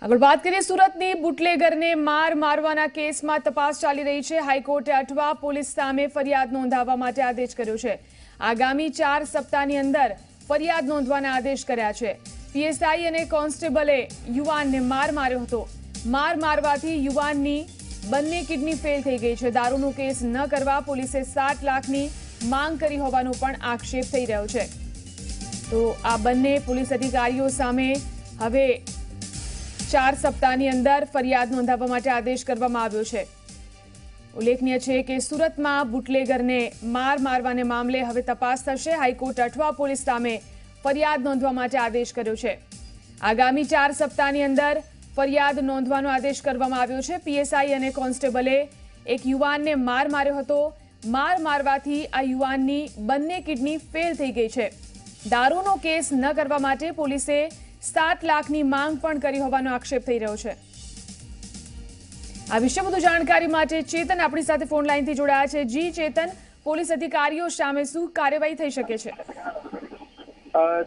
આગળ વાત કરીએ સુરતની બુટલેગરને મારવાના કેસમાં તપાસ ચાલી રહી છે। હાઈકોર્ટે અઠવા પોલીસ સામે ફરિયાદ નોંધાવવા માટે આદેશ કર્યો છે। આગામી 4 સપ્તાહની અંદર ફરિયાદ નોંધવાના આદેશ કર્યા છે। પીએસઆઈ અને કોન્સ્ટેબલે યુવાનને માર્યો હતો। મારવાથી યુવાનની બંને કિડની ફેલ થઈ ગઈ છે। દારૂનો કેસ ન કરવા પોલીસે 7 લાખની માંગ કરી હોવાનો પણ આક્ષેપ થઈ રહ્યો છે। તો આ બંને પોલીસ અધિકારીઓ સામે હવે 4 સપ્તાહની અંદર ફરિયાદ નોંધાવવા માટે આદેશ કરવામાં આવ્યો છે। ઉલ્લેખનીય છે કે સુરતમાં બુટલેગરને મારવાને મામલે હવે તપાસ થશે। હાઈકોર્ટ અઠવા પોલીસ સામે ફરિયાદ નોંધવા માટે આદેશ કર્યો છે। આગામી 4 સપ્તાહની અંદર ફરિયાદ નોંધવાનો આદેશ કરવામાં આવ્યો છે। પીએસઆઈ અને કોન્સ્ટેબલે એક યુવાનને માર્યો હતો। મારવાથી આ યુવાનની બંને કિડની ફેલ થઈ ગઈ છે। દારૂનો કેસ ન કરવા માટે પોલીસે 7 લાખની માંગ પણ કરી હોવાનો આક્ષેપ થઈ રહ્યો છે। આ વિશે વધુ જાણકારી માટે ચેતન આપણી સાથે ફોન લાઈનથી જોડાયા છે। જી ચેતન, પોલીસ અધિકારીઓ સામે શું કાર્યવાહી થઈ શકે છે?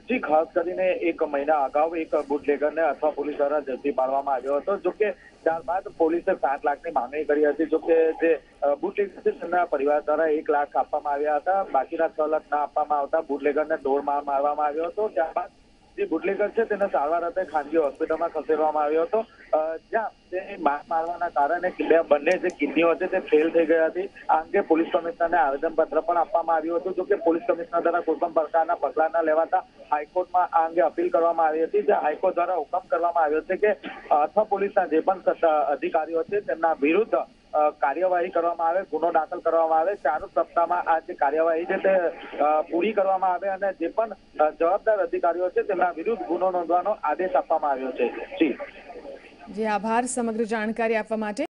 જી, ખાસ કરીને 1 મહિના અગાઉ એક બુટલેગરને અઠવા પોલીસ દ્વારા ઝડપી પાડવામાં આવ્યો હતો। જોકે ત્યારબાદ પોલીસે 7 લાખની માંગણી કરી હતી। જોકે જે બુટલેગર છે તેમના પરિવાર દ્વારા 1 લાખ આપવામાં આવ્યા હતા। બાકીના 6 લાખ ના આપવામાં આવતા બુટલેગરને દોર મારવામાં આવ્યો હતો। ત્યારબાદ જે બુટલેગર છે તેને સારવાર અર્થે ખાનગી હોસ્પિટલમાં ખસેડવામાં આવ્યો હતો, જ્યાં તેને મારવાના કારણે બંને જે કિડનીઓ છે તે ફેલ થઈ ગઈ હતી। આ અંગે પોલીસ કમિશનરને આવેદનપત્ર પણ આપવામાં આવ્યું હતું। જોકે પોલીસ કમિશનર દ્વારા કોઈ પણ પ્રકારના પગલા ન લેવાતા હાઈકોર્ટમાં આ અંગે અપીલ કરવામાં આવી હતી। જ્યાં હાઈકોર્ટ દ્વારા હુકમ કરવામાં આવ્યો છે કે અઠવા પોલીસના જે પણ અધિકારીઓ છે તેમના વિરુદ્ધ કાર્યવાહી કરવામાં આવે, ગુનો દાખલ કરવામાં આવે। 4 સપ્તાહમાં આ જે કાર્યવાહી છે તે પૂરી કરવામાં આવે અને જે પણ જવાબદાર અધિકારીઓ છે તેમના વિરુદ્ધ ગુનો નોંધવાનો આદેશ આપવામાં આવ્યો છે। જી, આભાર સમગ્ર જાણકારી આપવા માટે।